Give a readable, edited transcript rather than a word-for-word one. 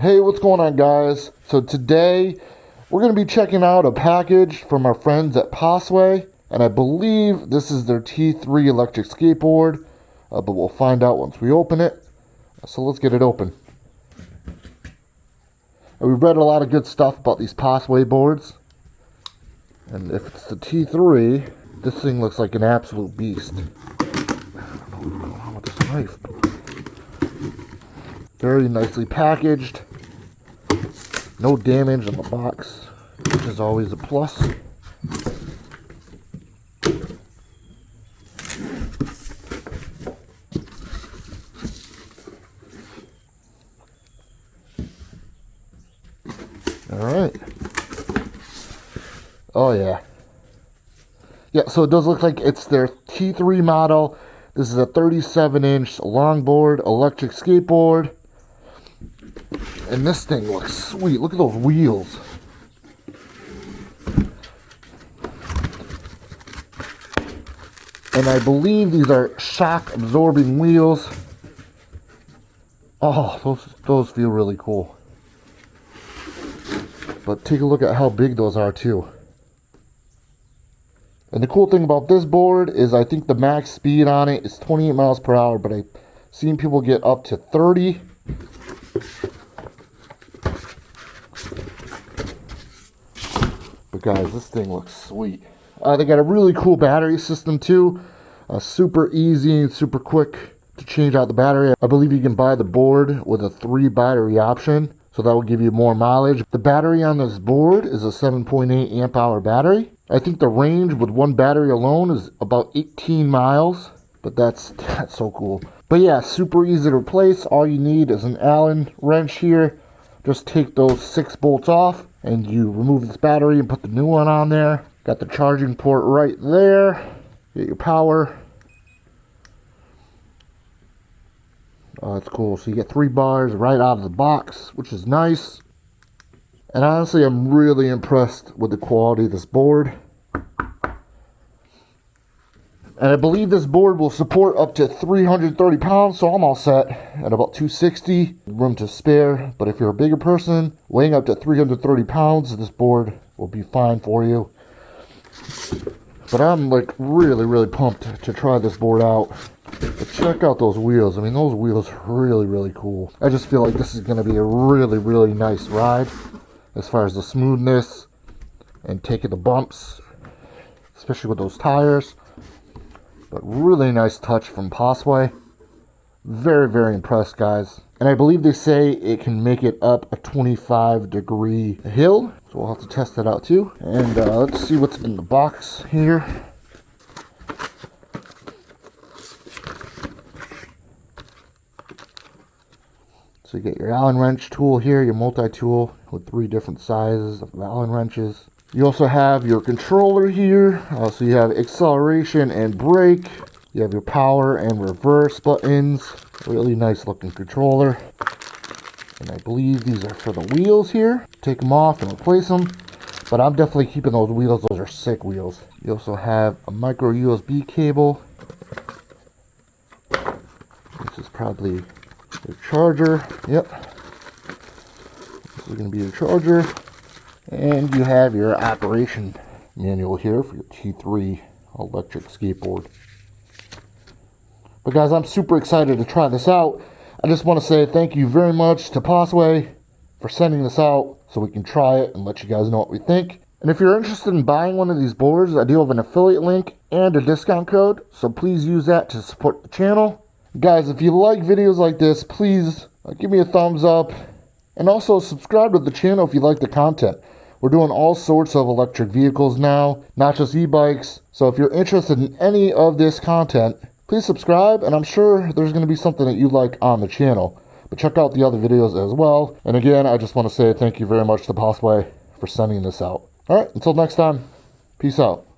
Hey, what's going on, guys? So today we're going to be checking out a package from our friends at POSSWAY, and I believe this is their T3 electric skateboard, but we'll find out once we open it. So let's get it open. And we've read a lot of good stuff about these POSSWAY boards, and if it's the T3, this thing looks like an absolute beast. I don't know what's going on with this knife. Very nicely packaged. No damage on the box, which is always a plus. Alright. Oh yeah. Yeah, so it does look like it's their T3 model. This is a 37-inch longboard electric skateboard. And this thing looks sweet. Look at those wheels. And I believe these are shock absorbing wheels. Oh, those feel really cool. But take a look at how big those are too. And the cool thing about this board is I think the max speed on it is 28 miles per hour, but I've seen people get up to 30. But guys, this thing looks sweet. They got a really cool battery system too. Super easy and super quick to change out the battery. I believe you can buy the board with a 3 battery option, so that will give you more mileage. The battery on this board is a 7.8 amp hour battery. I think the range with one battery alone is about 18 miles, but that's so cool. But yeah, super easy to replace. All you need is an Allen wrench here. Just take those 6 bolts off and you remove this battery and put the new one on there. Got the charging port right there. Get your power. Oh, that's cool. So you get 3 bars right out of the box, which is nice. And honestly, I'm really impressed with the quality of this board. And I believe this board will support up to 330 pounds, so I'm all set at about 260. Room to spare, but if you're a bigger person, weighing up to 330 pounds, this board will be fine for you. But I'm like really pumped to try this board out. But check out those wheels. I mean, those wheels are really cool. I just feel like this is going to be a really nice ride as far as the smoothness and taking the bumps, especially with those tires. But really nice touch from POSSWAY. Very impressed, guys. And I believe they say it can make it up a 25-degree hill. So we'll have to test that out too. And let's see what's in the box here. So you get your Allen wrench tool here, your multi-tool with 3 different sizes of Allen wrenches. You also have your controller here. So you have acceleration and brake. You have your power and reverse buttons. Really nice looking controller. And I believe these are for the wheels here. Take them off and replace them. But I'm definitely keeping those wheels. Those are sick wheels. You also have a micro USB cable. This is probably your charger. Yep. This is going to be your charger. And you have your operation manual here for your T3 electric skateboard. But guys, I'm super excited to try this out. I just want to say thank you very much to POSSWAY for sending this out so we can try it and let you guys know what we think. And if you're interested in buying one of these boards, I do have an affiliate link and a discount code, so please use that to support the channel. Guys, if you like videos like this, please give me a thumbs up. And also subscribe to the channel if you like the content. We're doing all sorts of electric vehicles now, not just e-bikes. So if you're interested in any of this content, please subscribe, and I'm sure there's going to be something that you like on the channel. But check out the other videos as well. And again, I just want to say thank you very much to POSSWAY for sending this out. Alright, until next time, peace out.